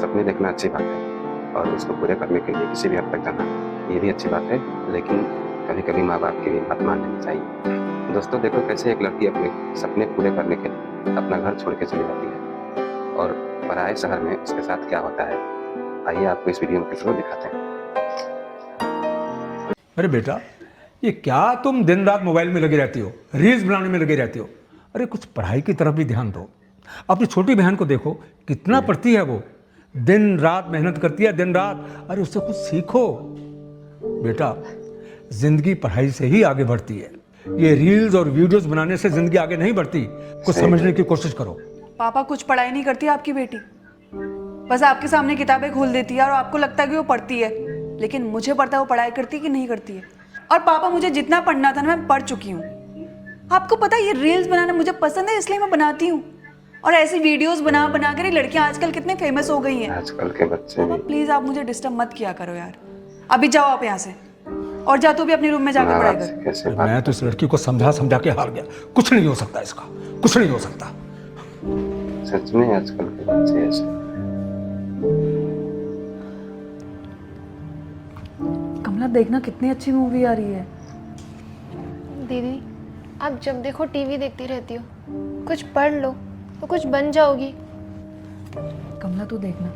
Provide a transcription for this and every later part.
सपने देखना अच्छी बात है और उसको पूरे करने के लिए किसी भी हद तक जाना ये भी अच्छी बात है, लेकिन कभी कभी माँ बाप की भी बात मान लेनी चाहिए। दोस्तों देखो कैसे एक लड़की अपने सपने पूरे करने के लिए अपना घर छोड़ के चली जाती है और पराए शहर में उसके साथ क्या होता है, आइए आपको इस वीडियो में के थ्रू दिखाते हैं। अरे बेटा, ये क्या तुम दिन रात मोबाइल में लगे रहती हो, रील्स बनाने में लगे रहती हो? अरे कुछ पढ़ाई की तरफ भी ध्यान दो। अपनी छोटी बहन को देखो, कितना पढ़ती है वो, दिन रात मेहनत करती है, दिन रात। अरे उससे कुछ सीखो बेटा, जिंदगी पढ़ाई से ही आगे बढ़ती है। ये रील्स और वीडियोस बनाने से जिंदगी आगे नहीं बढ़ती। कुछ समझने की कोशिश करो। पापा कुछ पढ़ाई नहीं करती आपकी बेटी, बस आपके सामने किताबें खोल देती है और आपको लगता है कि वो पढ़ती है, लेकिन मुझे पता है वो पढ़ाई करती है कि नहीं करती है। और पापा मुझे जितना पढ़ना था ना मैं पढ़ चुकी हूँ। आपको पता है ये रील्स बनाना मुझे पसंद है इसलिए मैं बनाती हूँ, और ऐसी वीडियोस बना बना कर लड़कियां आजकल कितने फेमस हो गई हैं। आजकल के बच्चे भी प्लीज आप मुझे डिस्टर्ब मत किया करो यार। अभी जाओ आप यहाँ से, और जा तू भी अपने रूम में जाकर पढ़ाई कर। कैसे बात मैं तो इस लड़की को समझा समझा के हार गया। कुछ नहीं हो सकता इसका, कुछ नहीं हो सकता। सच में आजकल के बच्चे ऐसे। कमला देखना कितनी अच्छी मूवी आ रही है। दीदी आप जब देखो टीवी देखती रहती हो, कुछ पढ़ लो तो कुछ बन जाओगी। कमला तू देखना,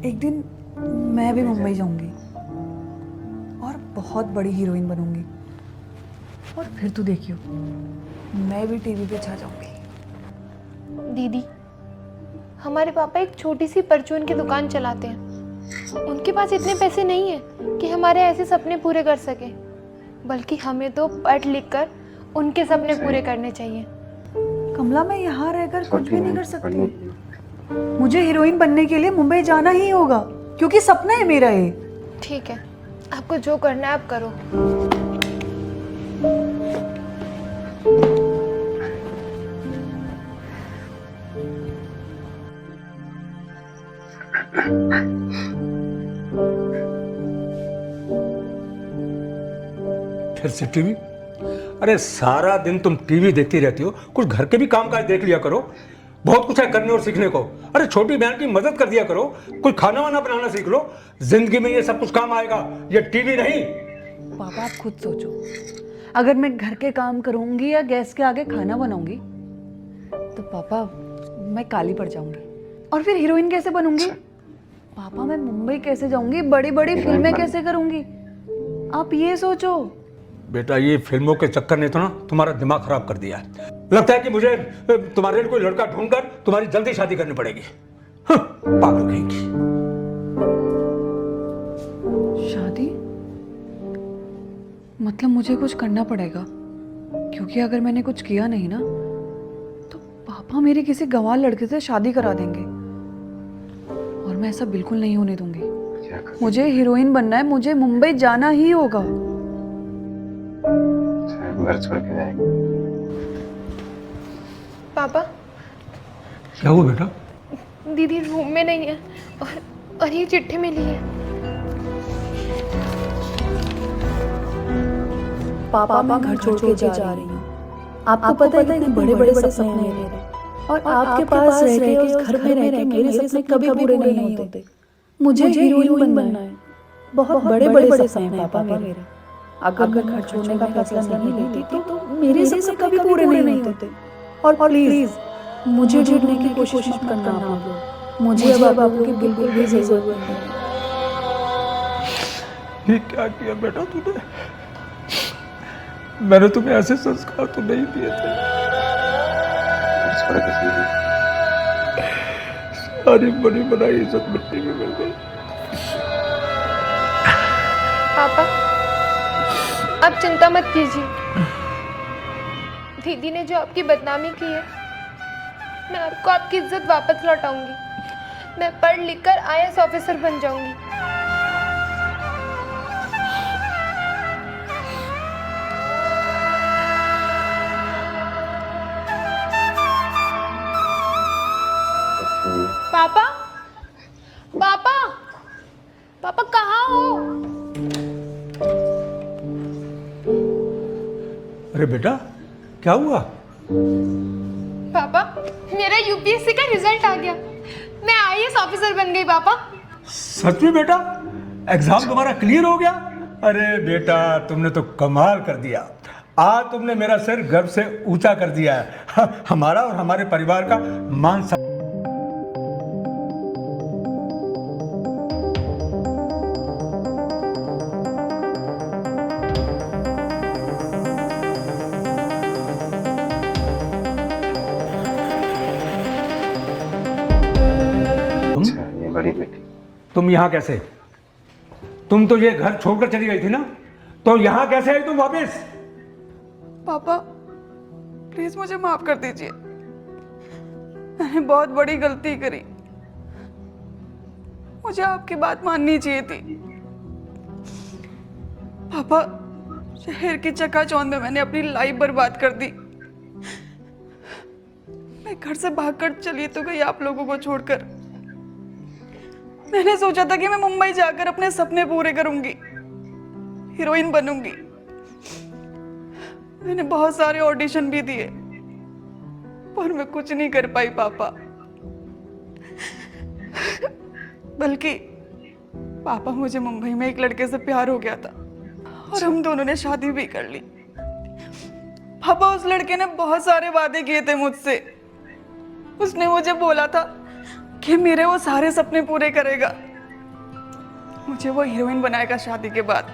एक दिन मैं भी मुंबई जाऊंगी और बहुत बड़ी हीरोइन बनूंगी, और फिर तू देखियो मैं भी टीवी पे छा जाऊंगी। दीदी हमारे पापा एक छोटी सी परचून की दुकान चलाते हैं। उनके पास इतने पैसे नहीं है कि हमारे ऐसे सपने पूरे कर सके, बल्कि हमें तो पढ़ लिख कर उनके सपने पूरे करने चाहिए। कमला मैं यहाँ रहकर कुछ भी नहीं कर सकती। मुझे हीरोइन बनने के लिए मुंबई जाना ही होगा, क्योंकि सपना है मेरा ये। ठीक है, आपको जो करना है आप करो। फिर से टीवी? अरे सारा दिन तुम टीवी देखती रहती हो, कुछ घर के भी काम काज देख लिया करो। बहुत कुछ है करने और सीखने को। अरे छोटी बहन की मदद कर दिया करो, कुछ खाना वाना बनाना सीख लो। जिंदगी में ये सब कुछ काम आएगा, ये टीवी नहीं। पापा आप खुद सोचो, अगर मैं घर के काम करूंगी या गैस के आगे खाना बनाऊंगी तो पापा मैं काली पड़ जाऊंगी, और फिर हीरोइन कैसे बनूंगी? पापा मैं मुंबई कैसे जाऊंगी, बड़ी बड़ी फिल्में कैसे करूंगी? आप ये सोचो। बेटा ये फिल्मों के चक्कर ने तो ना तुम्हारा दिमाग खराब कर दिया है। लगता है कि मुझे तुम्हारे लिए कोई लड़का ढूंढकर तुम्हारी जल्दी शादी करनी पड़ेगी। पागल कहेंगी। शादी? मतलब मुझे कुछ करना पड़ेगा, क्योंकि अगर मैंने कुछ किया नहीं ना तो पापा मेरी किसी गंवार लड़के से शादी करा देंगे, और मैं ऐसा बिल्कुल नहीं होने दूंगी। मुझे हीरोइन बनना है, मुझे मुंबई जाना ही होगा। घर छोड़ के जाएंगे। पापा क्या हुआ बेटा? दीदी रूम में नहीं है, और ये चिट्ठी मिली है। पापा मैं घर छोड़ के जा रही हूँ। आपको पता है कितने बड़े बड़े सपने हैं मेरे, और आपके पास रह के उस घर में रह के मेरे सपने कभी पूरे नहीं होते। मुझे हीरोइन बनना है। बहुत बड़े बड़े सपने हैं पापा मेरे। अगर मैं घर छोड़ने का फैसला नहीं लेती तो मेरे सपने कभी पूरे नहीं होते। और प्लीज मुझे ढूंढने की कोशिश मत करना आप लोग। मुझे अब आपकी बिल्कुल भी जरूरत नहीं है। ये क्या किया बेटा तूने? मैंने तुम्हें ऐसे संस्कार तो नहीं दिए थे। सारी बड़ी बनाई इज्जत मिट्टी में मिल गई। पापा आप चिंता मत कीजिए, दीदी ने जो आपकी बदनामी की है मैं आपको आपकी इज्जत वापस लौटाऊंगी। मैं पढ़ लिख कर IAS ऑफिसर बन जाऊंगी। पापा पापा पापा कहाँ हो? अरे बेटा क्या हुआ? पापा मेरा UPSC का रिजल्ट आ गया। मैं IAS पुलिस ऑफिसर बन गई पापा। सच में बेटा, एग्जाम तुम्हारा क्लियर हो गया? अरे बेटा, तुमने तो कमाल कर दिया। आज तुमने मेरा सिर गर्व से ऊंचा कर दिया है। हमारा और हमारे परिवार का मान सम्मान। अच्छा, ये बड़ी बेटी। तुम यहाँ कैसे? तुम तो ये घर छोड़कर चली गई थी ना, तो यहाँ कैसे आई तुम वापस? पापा प्लीज मुझे माफ कर दीजिए, मैंने बहुत बड़ी गलती करी। मुझे आपकी बात माननी चाहिए थी। पापा, शहर की चकाचौंध में मैंने अपनी लाइफ बर्बाद कर दी। मैं घर से भागकर चली तो गई आप लोगों को छोड़कर। मैंने सोचा था कि मैं मुंबई जाकर अपने सपने पूरे करूंगी, हीरोइन बनूंगी। मैंने बहुत सारे ऑडिशन भी दिए, पर मैं कुछ नहीं कर पाई पापा। बल्कि पापा, मुझे मुंबई में एक लड़के से प्यार हो गया था और हम दोनों ने शादी भी कर ली। पापा, उस लड़के ने बहुत सारे वादे किए थे मुझसे। उसने मुझे बोला था कि मेरे वो सारे सपने पूरे करेगा, मुझे वो हीरोइन बनाएगा शादी के बाद।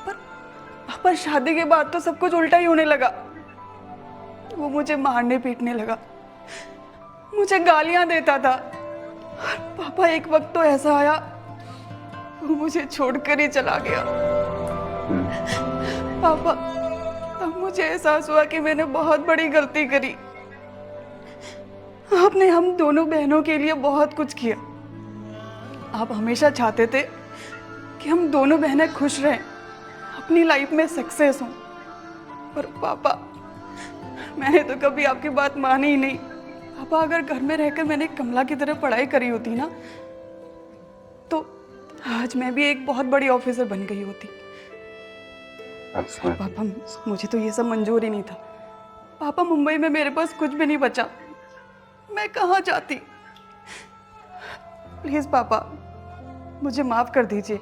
पर पापा, शादी के बाद तो सब कुछ उल्टा ही होने लगा। वो मुझे मारने पीटने लगा, मुझे गालियां देता था। और पापा, एक वक्त तो ऐसा आया वो मुझे छोड़कर ही चला गया। पापा, तब मुझे एहसास हुआ कि मैंने बहुत बड़ी गलती करी। आपने हम दोनों बहनों के लिए बहुत कुछ किया। आप हमेशा चाहते थे कि हम दोनों बहनें खुश रहें, अपनी लाइफ में सक्सेस हों। पर पापा, मैंने तो कभी आपकी बात मानी ही नहीं। पापा, अगर घर में रहकर मैंने कमला की तरह पढ़ाई करी होती ना, तो आज मैं भी एक बहुत बड़ी ऑफिसर बन गई होती। पापा, मुझे तो ये सब मंजूर ही नहीं था। पापा, मुंबई में मेरे पास कुछ भी नहीं बचा, मैं कहाँ जाती? प्लीज पापा, मुझे माफ कर दीजिए।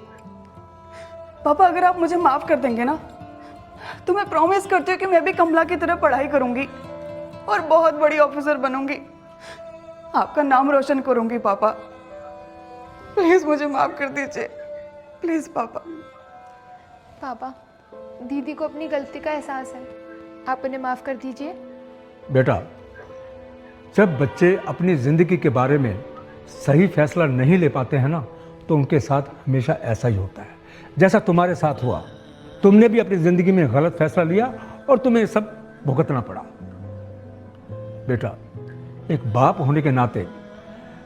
पापा, अगर आप मुझे माफ कर देंगे ना, तो मैं प्रॉमिस करती हूँ कि मैं भी कमला की तरह पढ़ाई करूंगी और बहुत बड़ी ऑफिसर बनूंगी, आपका नाम रोशन करूंगी। पापा, प्लीज मुझे माफ कर दीजिए, प्लीज पापा। पापा, दीदी को अपनी गलती का एहसास है, आप उन्हें माफ कर दीजिए। बेटा, जब बच्चे अपनी ज़िंदगी के बारे में सही फैसला नहीं ले पाते हैं ना, तो उनके साथ हमेशा ऐसा ही होता है जैसा तुम्हारे साथ हुआ। तुमने भी अपनी ज़िंदगी में गलत फैसला लिया और तुम्हें सब भुगतना पड़ा। बेटा, एक बाप होने के नाते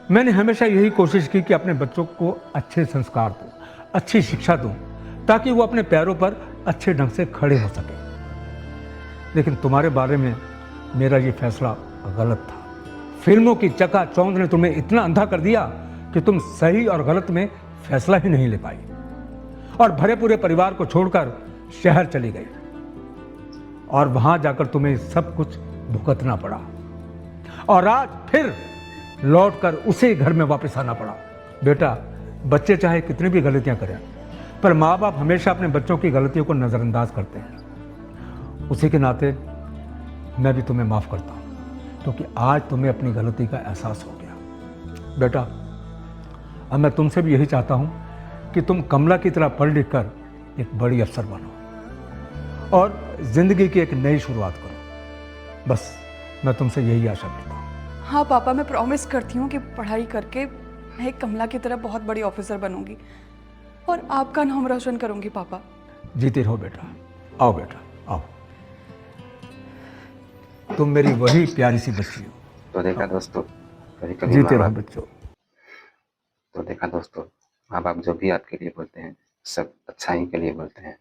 मैंने हमेशा यही कोशिश की कि अपने बच्चों को अच्छे संस्कार दूं, अच्छी शिक्षा दूं, ताकि वो अपने पैरों पर अच्छे ढंग से खड़े हो सके। लेकिन तुम्हारे बारे में मेरा ये फैसला गलत था। फिल्मों की चकाचौंध ने तुम्हें इतना अंधा कर दिया कि तुम सही और गलत में फैसला ही नहीं ले पाई और भरे पूरे परिवार को छोड़कर शहर चली गई और वहां जाकर तुम्हें सब कुछ भुगतना पड़ा और आज फिर लौटकर उसी घर में वापस आना पड़ा। बेटा, बच्चे चाहे कितनी भी गलतियां करें, पर माँ बाप हमेशा अपने बच्चों की गलतियों को नज़रअंदाज करते हैं। उसी के नाते मैं भी तुम्हें माफ़ करता हूँ, क्योंकि आज तुम्हें अपनी गलती का एहसास हो गया। बेटा, अब मैं तुमसे भी यही चाहता हूँ कि तुम कमला की तरह पढ़ लिख कर एक बड़ी अफसर बनो और ज़िंदगी की एक नई शुरुआत करो। बस मैं तुमसे यही आशा करता हूँ। हाँ पापा, मैं प्रॉमिस करती हूँ कि पढ़ाई करके मैं एक कमला की तरह बहुत बड़ी ऑफिसर बनूंगी और आपका नाम रोशन करूंगी। पापा, जीते रहो बेटा। आओ बेटा, आओ। तुम मेरी वही प्यारी सी बच्ची हो। तो देखा दोस्तों, कभी कभी जीते माँ रहो बाप, बच्चों। तो देखा दोस्तों, माँ बाप जो भी आपके लिए बोलते हैं सब अच्छाई के लिए बोलते हैं।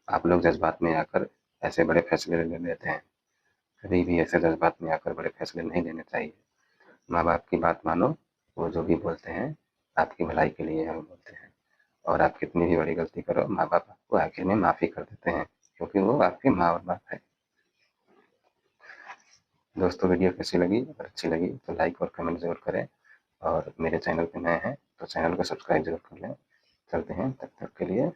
आप लोग जज्बात में आकर ऐसे बड़े फैसले ले लेते हैं। कभी भी ऐसे जज्बात में आकर बड़े फैसले नहीं लेने चाहिए। माँ बाप की बात मानो, वो जो भी बोलते हैं आपकी भलाई के लिए हम बोलते हैं। और आप कितनी भी बड़ी गलती करो, माँ बाप आपको आखिर में माफ़ी कर देते हैं, क्योंकि वो आपके माँ और बाप है। दोस्तों, वीडियो कैसी लगी? अगर अच्छी लगी तो लाइक और कमेंट ज़रूर करें और मेरे चैनल पे नए हैं तो चैनल को सब्सक्राइब जरूर कर लें। चलते हैं, तब तक के लिए